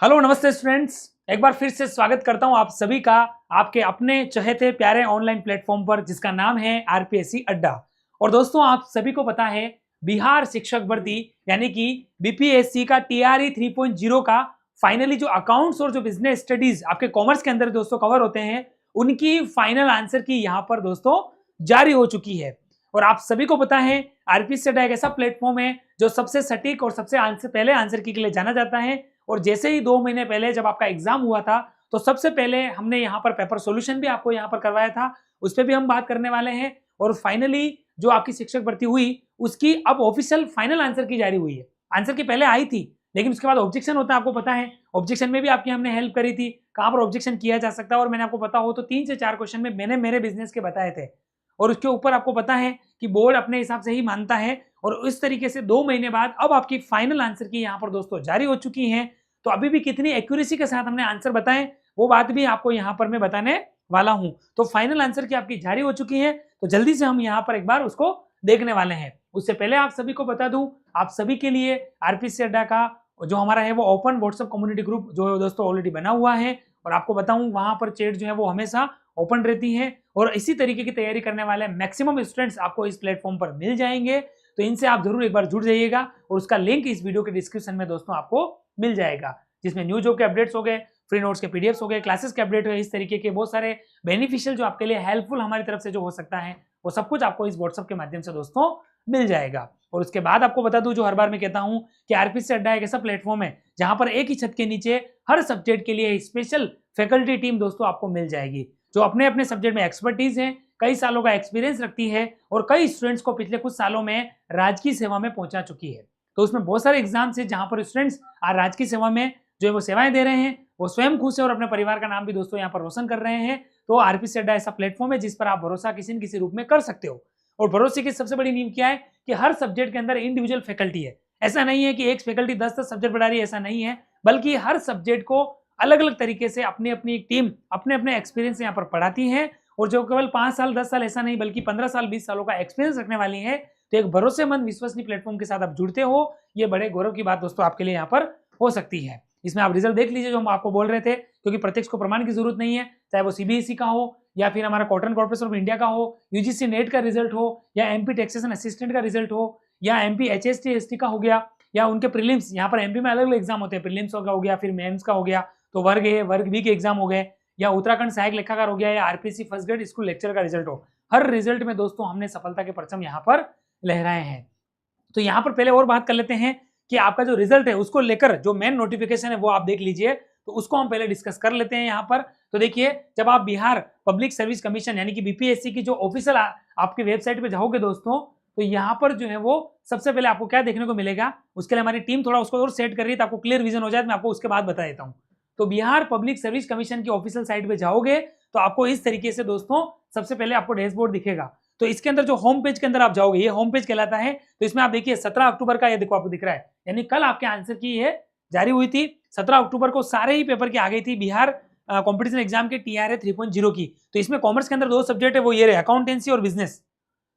Hello नमस्ते students, एक बार फिर से स्वागत करता हूं आप सभी का आपके अपने चहेते प्यारे ऑनलाइन प्लेटफॉर्म पर जिसका नाम है आरपीएससी अड्डा। और दोस्तों आप सभी को पता है बिहार शिक्षक भर्ती यानी कि बीपीएससी का टीआरई 3.0 का फाइनली जो अकाउंट्स और जो बिजनेस स्टडीज आपके कॉमर्स के अंदर दोस्तों कवर होते हैं उनकी फाइनल आंसर की यहाँ पर दोस्तों जारी हो चुकी है। और आप सभी को पता है आरपीएससी अड्डा एक ऐसा प्लेटफॉर्म है जो सबसे सटीक और सबसे पहले आंसर की के लिए जाना जाता है। और जैसे ही 2 महीने पहले जब आपका एग्जाम हुआ था तो सबसे पहले हमने यहाँ पर पेपर सॉल्यूशन भी आपको यहाँ पर करवाया था, उस पर भी हम बात करने वाले हैं। और फाइनली जो आपकी शिक्षक भर्ती हुई उसकी अब ऑफिशियल फाइनल आंसर की जारी हुई है। आंसर की पहले आई थी लेकिन उसके बाद ऑब्जेक्शन होता है, आपको पता है। ऑब्जेक्शन में भी आपकी हमने हेल्प करी थी, कहाँ पर ऑब्जेक्शन किया जा सकता है। और मैंने आपको पता हो तो 3 से 4 क्वेश्चन में मैंने मेरे बिजनेस के बताए थे और उसके ऊपर आपको पता है कि बोर्ड अपने हिसाब से ही मानता है। और इस तरीके से 2 महीने बाद अब आपकी फाइनल आंसर की यहाँ पर दोस्तों जारी हो चुकी है। तो अभी भी कितनी एक्यूरेसी के साथ हमने आंसर बताए वो बात भी आपको यहाँ पर मैं बताने वाला हूँ। तो फाइनल आंसर की आपकी जारी हो चुकी है, तो जल्दी से हम यहाँ पर एक बार उसको देखने वाले हैं। उससे पहले आप सभी को बता दूं, आप सभी के लिए आरपीएससी अड्डा का जो हमारा है वो ओपन व्हाट्सएप कम्युनिटी ग्रुप जो दोस्तों ऑलरेडी बना हुआ है। और आपको बताऊं वहां पर चैट जो है वो हमेशा ओपन रहती है और इसी तरीके की तैयारी करने वाले मैक्सिमम स्टूडेंट्स आपको इस प्लेटफॉर्म पर मिल जाएंगे। तो इनसे आप जरूर एक बार जुड़ जाइएगा और उसका लिंक इस वीडियो के डिस्क्रिप्शन में दोस्तों आपको मिल जाएगा, जिसमें न्यू जॉब के अपडेट्स हो गए, फ्री नोट्स के पीडीएफ्स हो गए, क्लासेस के अपडेट हो गए, इस तरीके के बहुत सारे बेनिफिशियल जो आपके लिए हेल्पफुल हमारी तरफ से जो हो सकता है वो सब कुछ आपको इस व्हाट्सएप के माध्यम से दोस्तों मिल जाएगा। और उसके बाद आपको बता दूं, जो हर बार मैं कहता हूं कि आरपीएससी अड्डा एक ऐसा प्लेटफॉर्म है जहां पर एक ही छत के नीचे हर सब्जेक्ट के लिए स्पेशल फैकल्टी टीम दोस्तों आपको मिल जाएगी जो अपने अपने सब्जेक्ट में एक्सपर्टीज है, कई सालों का एक्सपीरियंस रखती है और कई स्टूडेंट्स को पिछले कुछ सालों में राजकीय सेवा में पहुंचा चुकी है। तो उसमें बहुत सारे एग्जाम्स है जहां पर स्टूडेंट्स आज राजकीय सेवा में जो है वो सेवाएं दे रहे हैं, वो स्वयं खुश है और अपने परिवार का नाम भी दोस्तों यहाँ पर रोशन कर रहे हैं। तो आरपीएससी अड्डा ऐसा प्लेटफॉर्म है जिस पर आप भरोसा किसी न किसी रूप में कर सकते हो। और भरोसे की सबसे बड़ी नींव क्या है कि हर सब्जेक्ट के अंदर इंडिविजुअल फैकल्टी है। ऐसा नहीं है कि एक फैकल्टी 10-10 सब्जेक्ट पढ़ा रही है, ऐसा नहीं है, बल्कि हर सब्जेक्ट को अलग अलग तरीके से अपनी अपनी टीम अपने अपने एक्सपीरियंस यहाँ पर पढ़ाती है। और जो केवल 5 साल 10 साल ऐसा नहीं बल्कि 15 साल 20 सालों का एक्सपीरियंस रखने वाली है। तो एक भरोसेमंद विश्वसनीय प्लेटफॉर्म के साथ आप जुड़ते हो, ये बड़े गौरव की बात दोस्तों आपके लिए यहाँ पर हो सकती है। इसमें आप रिजल्ट देख लीजिए जो हम आपको बोल रहे थे, क्योंकि प्रत्यक्ष को प्रमाण की जरूरत नहीं है, चाहे वो सीबीएसई का हो या फिर हमारा कॉटन कॉर्पोरेशन ऑफ इंडिया का हो, यूजीसी नेट का रिजल्ट हो या एमपी टैक्सेशन असिस्टेंट का रिजल्ट हो या एमपी एचएसटी एसटी का हो गया या उनके प्रीलिम्स। यहाँ पर एमपी में अलग अलग एग्जाम होते हैं, प्रीलिम्स का हो गया, फिर मेंस का हो गया, तो वर्ग ए वर्ग बी के एग्जाम हो गए, या उत्तराखंड सहायक लेखाकार हो गया, या RPSC first grade school lecture का रिजल्ट हो। हर रिजल्ट में दोस्तों हमने सफलता के परचम यहाँ पर लहराए हैं। तो यहाँ पर पहले और बात कर लेते हैं कि आपका जो रिजल्ट है उसको लेकर जो मेन नोटिफिकेशन है वो आप देख लीजिए, तो उसको हम पहले डिस्कस कर लेते हैं यहाँ पर। तो देखिए, जब आप बिहार पब्लिक सर्विस कमीशन यानी कि बीपीएससी की जो ऑफिशियल आपकी वेबसाइट पे जाओगे दोस्तों, तो यहाँ पर जो है वो सबसे पहले आपको क्या देखने को मिलेगा, उसके लिए हमारी टीम थोड़ा उसको और सेट कर रही है तो आपको क्लियर विजन हो जाए, मैं आपको उसके बाद बता देता हूँ। तो बिहार पब्लिक सर्विस कमीशन की ऑफिशियल साइट पे जाओगे तो आपको इस तरीके से दोस्तों सबसे पहले आपको डैशबोर्ड दिखेगा। तो इसके अंदर जो होम पेज के अंदर आप जाओगे, ये होम पेज कहलाता है। तो इसमें आप देखिए 17 अक्टूबर का ये देखो आपको दिख रहा है, यानी कल आपके आंसर की ये जारी हुई थी। 17 अक्टूबर को सारे ही पेपर की आ गई थी बिहार कंपटीशन एग्जाम के टीआरए 3.0 की। तो इसमें कॉमर्स के अंदर 2 सब्जेक्ट है, वो ये रहे अकाउंटेंसी और बिजनेस।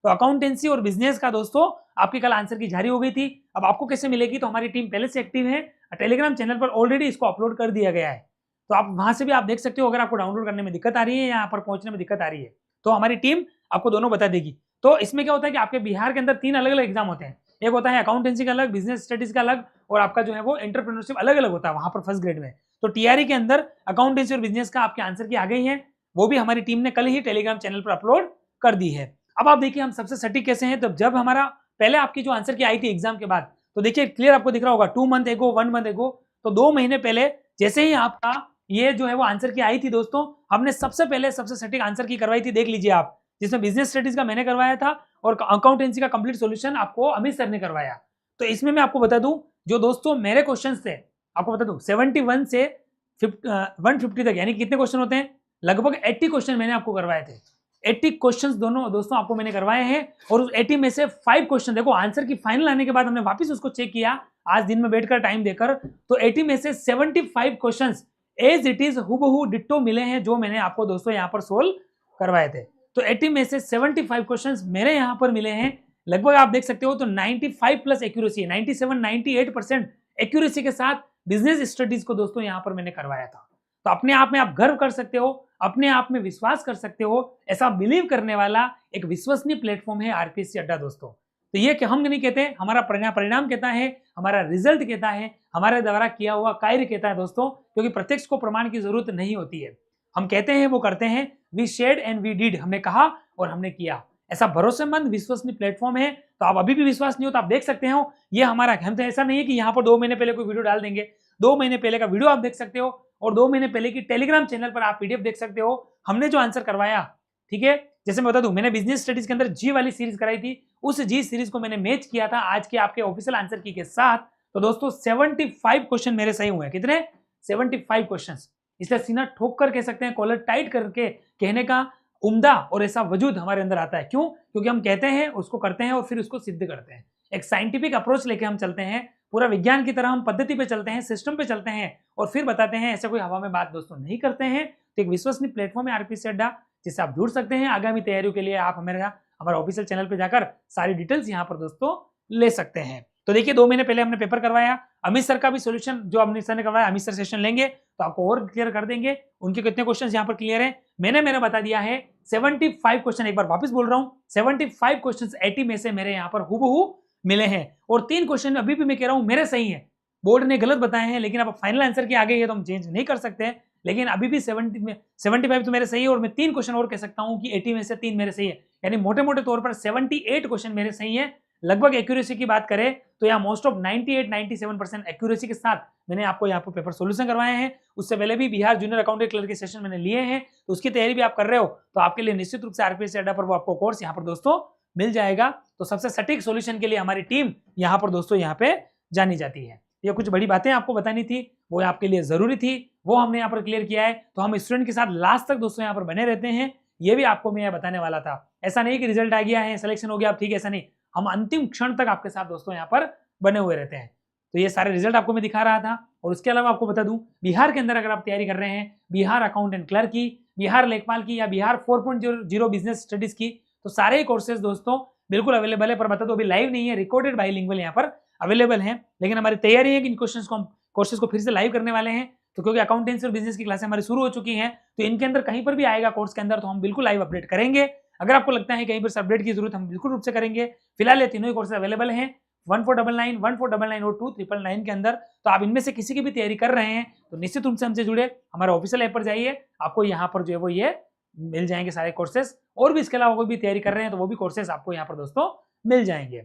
तो अकाउंटेंसी और बिजनेस का दोस्तों आपकी कल आंसर की जारी हो गई थी। अब आपको कैसे मिलेगी, तो हमारी टीम पहले से एक्टिव है, टेलीग्राम चैनल पर ऑलरेडी इसको अपलोड कर दिया गया है। तो आप वहां से भी आप देख सकते हो, अगर आपको डाउनलोड करने में दिक्कत आ रही है, यहाँ पर पहुंचने में दिक्कत आ रही है, तो हमारी टीम आपको दोनों बता देगी। तो इसमें क्या होता है कि आपके बिहार के अंदर 3 अलग अलग एग्जाम होते हैं। एक होता है अकाउंटेंसी का अलग, बिजनेस स्टडीज का अलग, और आपका जो है वो एंटरप्रेन्योरशिप अलग अलग होता है वहां पर फर्स्ट ग्रेड में। तो टीआरई के अंदर अकाउंटेंसी और बिजनेस का आपके आंसर की आ गई है, वो भी हमारी टीम ने कल ही टेलीग्राम चैनल पर अपलोड कर दी है। अब आप देखिए हम सबसे सटीक कैसे हैं, तो जब हमारा पहले आपकी जो आंसर की आई थी एग्जाम के बाद, तो देखिए क्लियर आपको दिख रहा होगा 2 मंथ एगो 1 मंथ एगो, तो 2 महीने पहले जैसे ही आपका ये जो है वो आंसर की आई थी दोस्तों, हमने सबसे पहले सबसे सटीक आंसर की करवाई थी, देख लीजिए आप, जिसमें बिजनेस स्टडीज का मैंने करवाया था और अकाउंटेंसी का कंप्लीट सॉल्यूशन आपको अमित सर ने करवाया। तो इसमें मैं आपको बता दूं, जो दोस्तों मेरे क्वेश्चंस थे, आपको बता दूं 71 से 150 तक, यानी कितने क्वेश्चन होते हैं, लगभग 80 क्वेश्चन मैंने आपको करवाए थे। 80 क्वेश्चंस दोनों दोस्तों आपको मैंने करवाए हैं, और उस 80 में से 5 क्वेश्चन देखो आंसर की फाइनल आने के बाद हमने वापस उसको चेक किया आज दिन में बैठकर टाइम देकर, तो 80 में से 75 क्वेश्चंस एज इट इज हुबहू डिट्टो मिले हैं जो मैंने आपको दोस्तों यहाँ पर सोल्व करवाए थे। तो 80 में से 75 क्वेश्चंस मेरे यहाँ पर मिले हैं, लगभग आप देख सकते हो तो 95 प्लस एक्यूरेसी है, 97-98% एक्यूरेसी के साथ बिजनेस स्टडीज को दोस्तों यहाँ पर मैंने करवाया था। तो अपने आप में आप गर्व कर सकते हो, अपने आप में विश्वास कर सकते हो, ऐसा बिलीव करने वाला एक विश्वसनीय प्लेटफॉर्म है आरपीएससी अड्डा दोस्तों। तो ये कि हम नहीं कहते, हमारा परिणाम कहता है, हमारा रिजल्ट कहता है, हमारे द्वारा किया हुआ कार्य कहता है दोस्तों, क्योंकि प्रत्यक्ष को प्रमाण की जरूरत नहीं होती है। हम कहते हैं वो करते हैं, we shared and we did, हमने कहा और हमने किया। ऐसा भरोसेमंद विश्वसनीय प्लेटफॉर्म है। तो आप अभी भी विश्वास नहीं हो तो आप देख सकते हो, ये हमारा हम तो ऐसा नहीं है कि यहाँ पर 2 महीने पहले कोई वीडियो डाल देंगे, 2 महीने पहले का वीडियो आप देख सकते हो और 2 महीने पहले की टेलीग्राम चैनल पर आप पीडीएफ देख सकते हो, हमने जो आंसर करवाया। ठीक है, जैसे मैं बता दूं, मैंने बिजनेस स्टडीज के अंदर जी वाली सीरीज कराई थी, उस जी सीरीज को मैंने मैच किया था आज के आपके ऑफिशियल आंसर की के साथ। तो दोस्तों 75 क्वेश्चन मेरे सही हुए हैं। कितने? 75 क्वेश्चन। इसलिए सीना ठोक कर कह सकते हैं, कॉलर टाइट करके कहने का उम्दा और ऐसा वजूद हमारे अंदर आता है। क्यों? क्योंकि हम कहते हैं, उसको करते हैं और फिर उसको सिद्ध करते हैं। एक साइंटिफिक अप्रोच लेके हम चलते हैं, पूरा विज्ञान की तरह हम पद्धति पे चलते हैं, सिस्टम पे चलते हैं और फिर बताते हैं। ऐसे कोई हवा में बात दोस्तों नहीं करते हैं। तो एक विश्वसनीय प्लेटफॉर्म है आरपीएससी अड्डा, जिससे आप जुड़ सकते हैं। आगामी तैयारियों के लिए आप हमारा ऑफिशियल चैनल पे जाकर सारी डिटेल्स यहाँ पर दोस्तों ले सकते हैं। तो देखिए 2 महीने पहले हमने पेपर करवाया, अमित सर का भी सोल्यूशन जो अमित सर ने करवाया, अमित सर सेशन लेंगे तो आपको और क्लियर कर देंगे। उनके कितने क्वेश्चन यहाँ पर क्लियर है मैंने बता दिया है। 75 क्वेश्चन, एक बार वापस बोल रहा हूँ, 75 क्वेश्चन 80 में से मेरे यहाँ पर हुबहू मिले हैं और 3 क्वेश्चन अभी भी मैं कह रहा हूँ मेरे सही है, बोर्ड ने गलत बताए हैं, लेकिन अब फाइनल आंसर के आगे ये तो हम चेंज नहीं कर सकते हैं। लेकिन अभी भी 75 तो मेरे सही है और मैं 3 क्वेश्चन और कह सकता हूँ कि 80 में से 3 मेरे सही है, यानी मोटे मोटे तौर पर 78 क्वेश्चन मेरे सही है। लगभग एक्यूरेसी की बात करें तो यहाँ मोस्ट ऑफ 98-97% एक्यूरेसी के साथ मैंने आपको यहाँ पर पेपर सोल्यूशन करवाए हैं। उससे पहले भी बिहार जूनियर अकाउंटेंट क्लर्क के सेशन मैंने लिए हैं, तो उसकी तैयारी भी आप कर रहे हो तो आपके लिए निश्चित रूप से आरपीएससी अड्डा पर वो आपको कोर्स यहाँ पर दोस्तों मिल जाएगा। तो सबसे सटीक सॉल्यूशन के लिए हमारी टीम यहाँ पर दोस्तों यहाँ पे जानी जाती है। ये कुछ बड़ी बातें आपको बतानी थी, वो आपके लिए जरूरी थी, वो हमने यहाँ पर क्लियर किया है। तो हम स्टूडेंट के साथ लास्ट तक दोस्तों यहाँ पर बने रहते हैं, ये भी आपको मैं बताने वाला था। ऐसा नहीं कि रिजल्ट आ गया है, सिलेक्शन हो गया अब ठीक है, ऐसा नहीं, हम अंतिम क्षण तक आपके साथ दोस्तों यहाँ पर बने हुए रहते हैं। तो ये सारे रिजल्ट आपको मैं दिखा रहा था। और उसके अलावा आपको बता दूं, बिहार के अंदर अगर आप तैयारी कर रहे हैं बिहार अकाउंटेंट क्लर्क की, बिहार लेखपाल की या बिहार 4.0 बिजनेस स्टडीज की, तो सारे कोर्सेज दोस्तों बिल्कुल अवेलेबल है। पर बता दो अभी लाइव नहीं है, रिकॉर्डेड बाइलिंगुअल यहाँ पर अवेलेबल है। लेकिन हमारी तैयारी है कि इन कोर्सेज को फिर से लाइव करने वाले हैं। तो क्योंकि अकाउंटेंसी और बिजनेस की क्लासें हमारी शुरू हो चुकी हैं, तो इनके अंदर कहीं पर भी आएगा कोर्स के अंदर तो हम बिल्कुल लाइव अपडेट करेंगे। अगर आपको लगता है कहीं पर अपडेट की जरूरत, हम बिल्कुल रूप से करेंगे। फिलहाल ये तीनों ही कोर्सेज अवेलेबल हैं 1499, 1499 और 2999 के अंदर। तो आप इनमें से किसी की भी तैयारी कर रहे हैं तो निश्चित रूप से हमसे जुड़े, हमारे ऑफिशियल ऐप पर जाइए, आपको यहाँ पर जो है वो ये मिल जाएंगे सारे कोर्सेज। और भी इसके अलावा कोई भी तैयारी कर रहे हैं तो वो भी कोर्सेज आपको यहाँ पर दोस्तों मिल जाएंगे।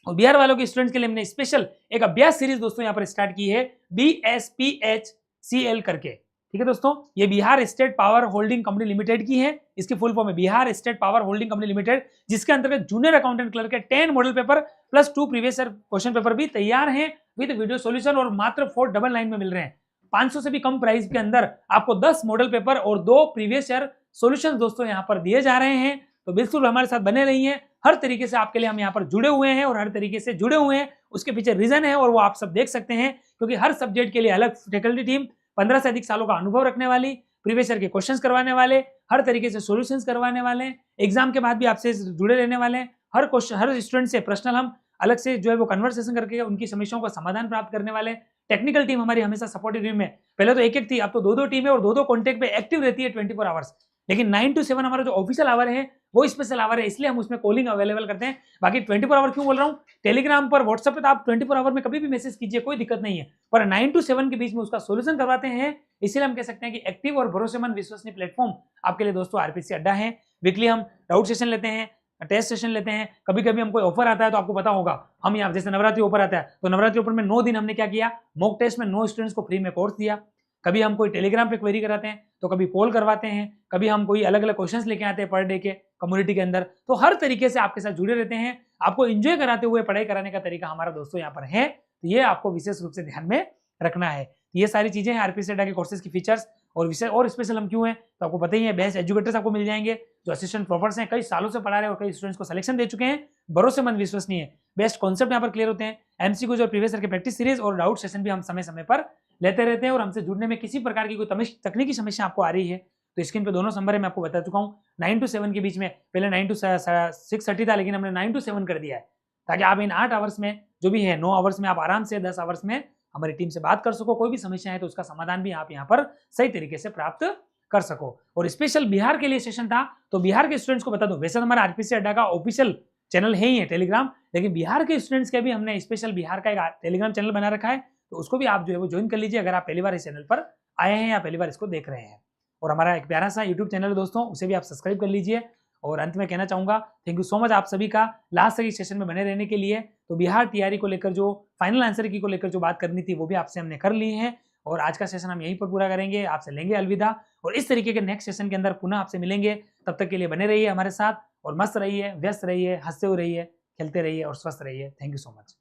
और बिहार वालों के स्टूडेंट्स के लिए हमने स्पेशल एक अभ्यास सीरीज दोस्तों यहाँ पर स्टार्ट की है, BSPHCL करके। ठीक है दोस्तों, ये Bihar state power holding company limited की है। इसकी फुल फॉर्म है Bihar state power holding company limited, जिसके अंतर्गत जूनियर अकाउंटेंट क्लर्क के 10 model paper plus 2 previous year question paper भी तैयार हैं विद वीडियो सॉल्यूशन और मात्र 499 में मिल रहे हैं। 500 से भी कम प्राइस के अंदर आपको 10 मॉडल पेपर और 2 प्रीवियस ईयर सॉल्यूशन दोस्तों यहाँ पर दिए जा रहे हैं। तो बिल्कुल हमारे साथ बने रहिए, हर तरीके से आपके लिए हम यहाँ पर जुड़े हुए हैं और हर तरीके से जुड़े हुए हैं उसके पीछे रीजन है और वो आप सब देख सकते हैं। क्योंकि हर सब्जेक्ट के लिए अलग फैकल्टी टीम, 15 से अधिक सालों का अनुभव रखने वाली, प्रीवियस ईयर के क्वेश्चंस करवाने वाले, हर तरीके से सॉल्यूशंस करवाने वाले, एग्जाम के बाद भी आपसे जुड़े रहने वाले, हर क्वेश्चन हर स्टूडेंट से पर्सनल हम अलग से जो है वो कन्वर्सेशन करके उनकी समस्याओं का समाधान प्राप्त करने वाले। टेक्निकल टीम हमारी हमेशा सपोर्टिव टीम में, पहले तो एक थी, अब तो 2 टीम है और 2 कॉन्टेक्ट पे एक्टिव रहती है 24 आवर्स। लेकिन 9 to 7 हमारा जो ऑफिशियल आवर है वो स्पेशल आवर है, इसलिए हम उसमें कॉलिंग अवेलेबल करते हैं। बाकी 24 आवर क्यों बोल रहा हूँ, टेलीग्राम पर, व्हाट्सएप पे तो आप 24 आवर में कभी भी मैसेज कीजिए, कोई दिक्कत नहीं है। पर 9 to 7 के बीच में उसका सोल्यूशन करवाते हैं, इसलिए हम कह सकते हैं कि एक्टिव और भरोसेमंद विश्वसनीय प्लेटफॉर्म आपके लिए दोस्तों आरपीएससी अड्डा है। वीकली हम डाउट सेशन लेते हैं, टेस्ट सेशन लेते हैं, कभी कभी हम कोई ऑफर आता है तो आपको पता होगा, हम यहाँ जैसे नवरात्रि ऑफर आता है तो नवरात्रि ऑफर में 9 दिन हमने क्या किया, मॉक टेस्ट में 9 स्टूडेंट्स को फ्री में कोर्स दिया। कभी हम कोई टेलीग्राम पे क्वेरी कराते हैं, तो कभी पोल करवाते हैं, कभी हम कोई अलग अलग क्वेश्चंस लेके आते हैं पर डे के कम्युनिटी के अंदर। तो हर तरीके से आपके साथ जुड़े रहते हैं, आपको एंजॉय कराते हुए पढ़ाई कराने का तरीका हमारा दोस्तों यहाँ पर है। तो ये आपको विशेष रूप से ध्यान में रखना है। ये सारी चीजें हैं आरपीएससी अड्डा के कोर्सेज की फीचर्स और विषय और स्पेशल हम क्यों हैं तो आपको पता ही है। बेस्ट एजुकेटर्स आपको मिल जाएंगे जो असिस्टेंट प्रोफेसर्स हैं, कई सालों से पढ़ा रहे हैं और कई स्टूडेंट्स को सिलेक्शन दे चुके हैं, भरोसेमंद विश्वसनीय। बेस्ट कॉन्सेप्ट यहाँ पर क्लियर होते हैं, एमसीक्यूज और प्रीवियस ईयर के प्रैक्टिस सीरीज और डाउट सेशन भी हम समय समय पर लेते रहते हैं। और हमसे जुड़ने में किसी प्रकार की कोई तकनीकी समस्या आपको आ रही है तो स्क्रीन पे दोनों नंबर है, मैं आपको बता चुका हूँ। 9 to 7 के बीच में, पहले 9 to 6:30 था लेकिन हमने 9 to 7 कर दिया है, ताकि आप इन 8 आवर्स में जो भी है 9 आवर्स में आप आराम से 10 आवर्स में हमारी टीम से बात कर सको, कोई भी समस्या है तो उसका समाधान भी आप यहाँ पर सही तरीके से प्राप्त कर सको। और स्पेशल बिहार के लिए सेशन था, तो बिहार के स्टूडेंट्स को बता दो, वैसे हमारा आरपीसी अड्डा का ऑफिशियल चैनल है ही है टेलीग्राम, लेकिन बिहार के स्टूडेंट्स के भी हमने स्पेशल बिहार का एक टेलीग्राम चैनल बना रखा है, तो उसको भी आप जो है वो ज्वाइन कर लीजिए अगर आप पहली बार इस चैनल पर आए हैं या पहली बार इसको देख रहे हैं। और हमारा एक प्यारा सा यूट्यूब चैनल है दोस्तों, उसे भी आप सब्सक्राइब कर लीजिए। और अंत में कहना चाहूंगा थैंक यू सो मच आप सभी का लास्ट तक इस सेशन में बने रहने के लिए। तो बिहार टीआरई को लेकर जो फाइनल आंसर की को लेकर जो बात करनी थी वो भी आपसे हमने कर ली है, और आज का सेशन हम यहीं पर पूरा करेंगे, आपसे लेंगे अलविदा, और इस तरीके के नेक्स्ट सेशन के अंदर पुनः आपसे मिलेंगे। तब तक के लिए बने रहिए हमारे साथ और मस्त रहिए, व्यस्त रहिए, हंसते हुए रहिए, खेलते रहिए और स्वस्थ रहिए। Thank you so much.